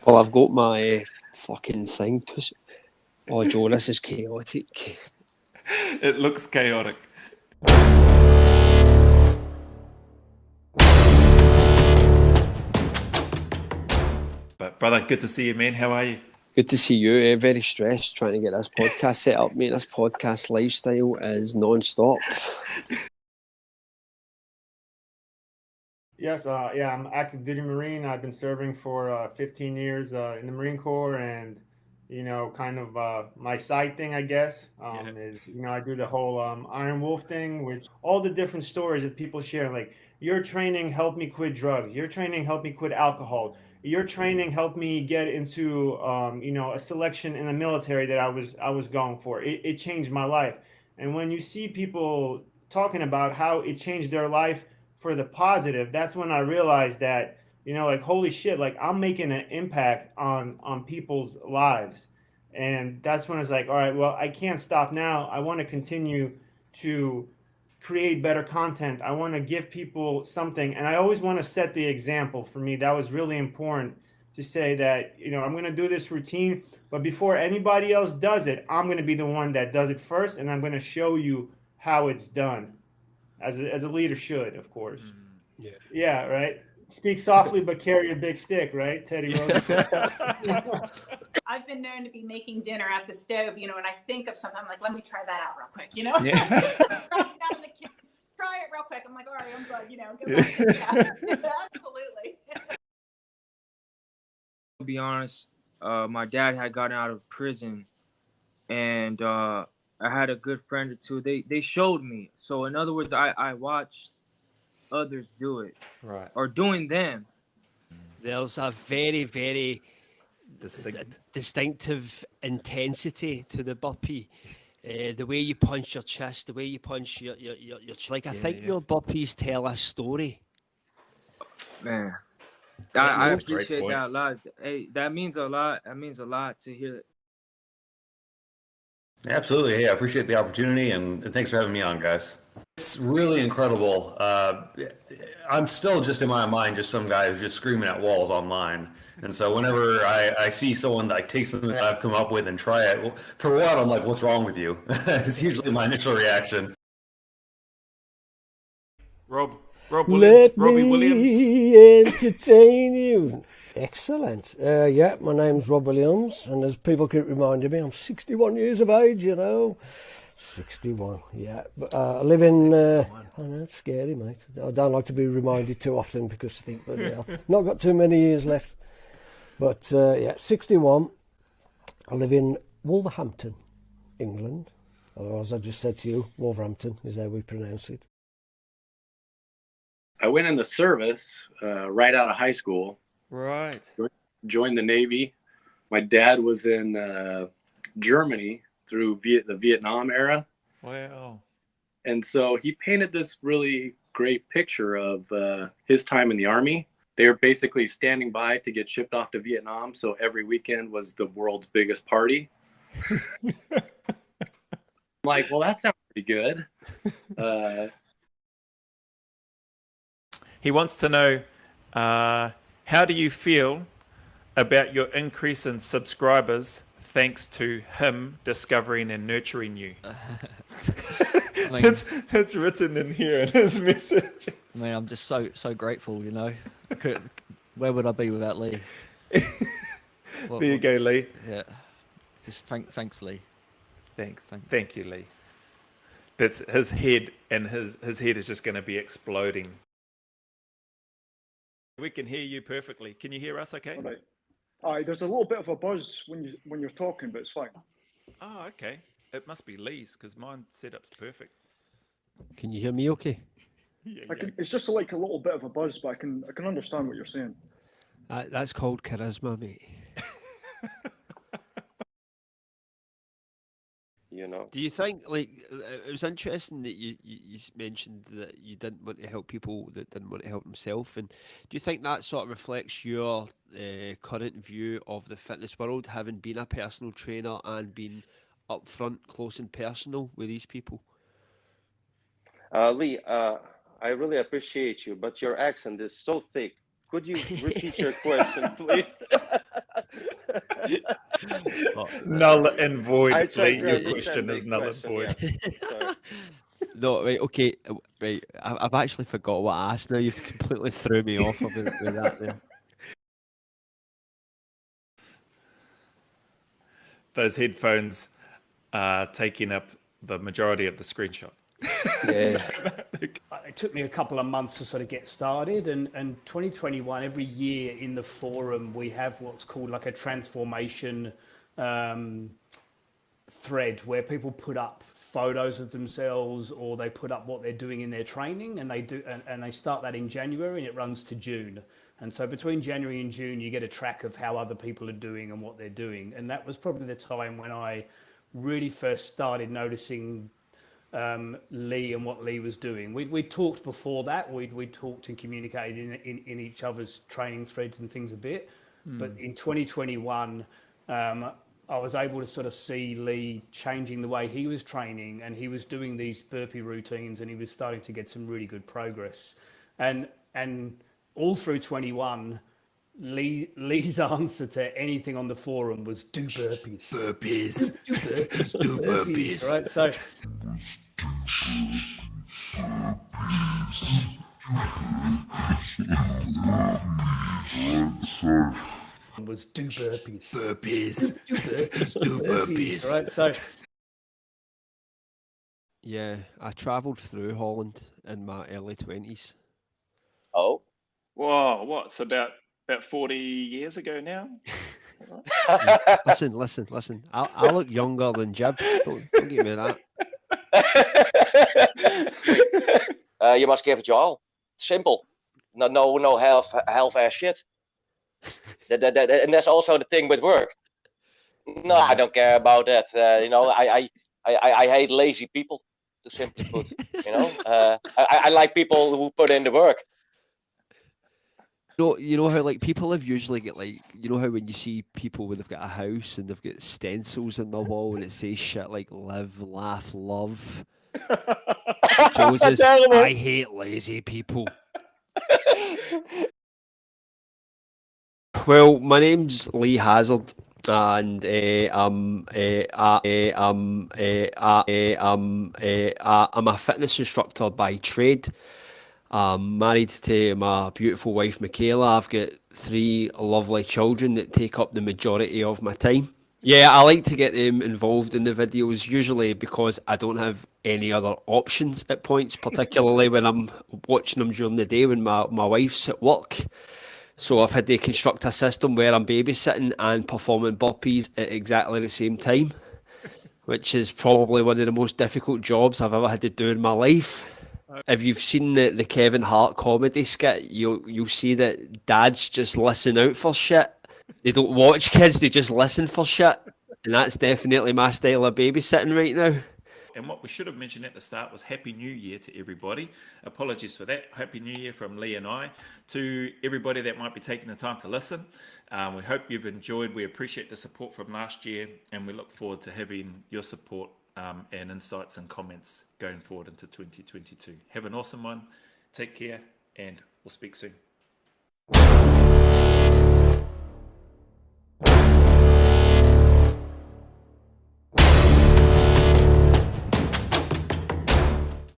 Well, I've got my fucking thing. Oh, Joe, this is chaotic. It looks chaotic. But brother, good to see you, man. How are you? Good to see you. Very stressed trying to get this podcast set up, mate. This podcast lifestyle is non-stop. Yes, I'm active duty Marine. I've been serving for 15 years in the Marine Corps, and kind of my side thing, I guess, is I do the whole Iron Wolf thing, which all the different stories that people share, like your training helped me quit drugs, your training helped me quit alcohol, your training helped me get into a selection in the military that I was going for. It changed my life, and when you see people talking about how it changed their life for the positive, that's when I realized that, like, holy shit, like I'm making an impact on people's lives. And that's when it's like, all right, well, I can't stop now. I want to continue to create better content. I want to give people something, and I always want to set the example. For me, that was really important to say that, I'm going to do this routine, but before anybody else does it, I'm going to be the one that does it first, and I'm going to show you how it's done, as a leader should, of course. Yeah, right. Speak softly but carry a big stick, right, Teddy Roosevelt? I've been known to be making dinner at the stove, and I think of something, I'm like, let me try that out real quick, Yeah. Try it real quick. I'm like, all right, I'm good, Yeah, absolutely. To be honest, my dad had gotten out of prison, and I had a good friend or two. They showed me. So in other words, I watched others do it, Right. or doing them. There's a very, very distinctive intensity to the burpee. The way you punch your chest, the way you punch your like. I think your burpees tell a story. Man, I That's a great appreciate point. that a lot. Hey, that means a lot. That means a lot to hear. Absolutely. Hey, I appreciate the opportunity, and thanks for having me on, guys. It's really incredible. I'm still just in my mind just some guy who's just screaming at walls online. And so whenever I see someone like take something that I've come up with and try it, well, for what, I'm like, what's wrong with you? It's usually my initial reaction. Robbie Williams. Entertain you. Excellent. Yeah, my name's Rob Williams, and as people keep reminding me, I'm 61 years of age, 61, yeah. But I live in... I know, it's scary, mate. I don't like to be reminded too often because I think, but not got too many years left. But 61. I live in Wolverhampton, England. Or as I just said to you, Wolverhampton is how we pronounce it. I went in the service right out of high school. Right. Joined the Navy. My dad was in Germany through the Vietnam era. Wow. And so he painted this really great picture of his time in the Army. They were basically standing by to get shipped off to Vietnam. So every weekend was the world's biggest party. I'm like, well, that sounds pretty good. He wants to know, how do you feel about your increase in subscribers thanks to him discovering and nurturing you? It's written in here in his message. I mean, I'm just so grateful, Where would I be without Lee? There you go, Lee. Yeah. Just thanks, Lee. Thanks. Thank you, Lee. That's his head, and his head is just going to be exploding. We can hear you perfectly. Can you hear us okay? All right. Aye, there's a little bit of a buzz when you're talking, but it's fine. Oh, okay. It must be Lee's because mine setup's perfect. Can you hear me okay? Yeah. It's just like a little bit of a buzz, but I can understand what you're saying. That's called charisma, mate. Do you think, it was interesting that you mentioned that you didn't want to help people that didn't want to help themselves, and do you think that sort of reflects your current view of the fitness world, having been a personal trainer and been up front, close and personal with these people? Lee, I really appreciate you, but your accent is so thick. Could you repeat your question, please? Null and void. I tried to Your understand question the is null and question, void. yeah. Sorry. No, right, okay, right. I've actually forgot what I asked now. You've completely threw me off with that there. Those headphones are taking up the majority of the screenshot. Yeah. It took me a couple of months to sort of get started, and 2021, every year in the forum, we have what's called like a transformation thread where people put up photos of themselves, or they put up what they're doing in their training, and they start that in January and it runs to June. And so between January and June, you get a track of how other people are doing and what they're doing. And that was probably the time when I really first started noticing Lee and what Lee was doing. We talked before that. We talked and communicated in each other's training threads and things a bit. But in 2021, I was able to sort of see Lee changing the way he was training, and he was doing these burpee routines, and he was starting to get some really good progress. And all through 21, Lee's answer to anything on the forum was do burpees. Burpees. Do burpees. Do burpees. Right, so... was do burpees. Burpees. Do burpees. Do burpees. Right, so... Yeah, I travelled through Holland in my early 20s. Oh. Whoa, what's about 40 years ago now? Listen. I look younger than Jib. Don't give me that. You must give it your all. Simple. No half-ass shit. And that's also the thing with work. No, I don't care about that. I hate lazy people, to simply put. I like people who put in the work. You know how like people have usually got like, you know how when you see people when they've got a house and they've got stencils on the wall and it says shit like live, laugh, love. Joe says, I hate lazy people. Well, my name's Lee Hazard, and I'm a fitness instructor by trade. I'm married to my beautiful wife Michaela. I've got 3 lovely children that take up the majority of my time. Yeah, I like to get them involved in the videos, usually because I don't have any other options at points, particularly when I'm watching them during the day when my wife's at work. So I've had to construct a system where I'm babysitting and performing burpees at exactly the same time, which is probably one of the most difficult jobs I've ever had to do in my life. If you've seen the Kevin Hart comedy skit, you'll see that dads just listen out for shit. They don't watch kids, they just listen for shit. And that's definitely my style of babysitting right now. And what we should have mentioned at the start was Happy New Year to everybody. Apologies for that. Happy New Year from Lee and I to everybody that might be taking the time to listen. We hope you've enjoyed. We appreciate the support from last year, and we look forward to having your support and insights and comments going forward into 2022. Have an awesome one. Take care, and we'll speak soon.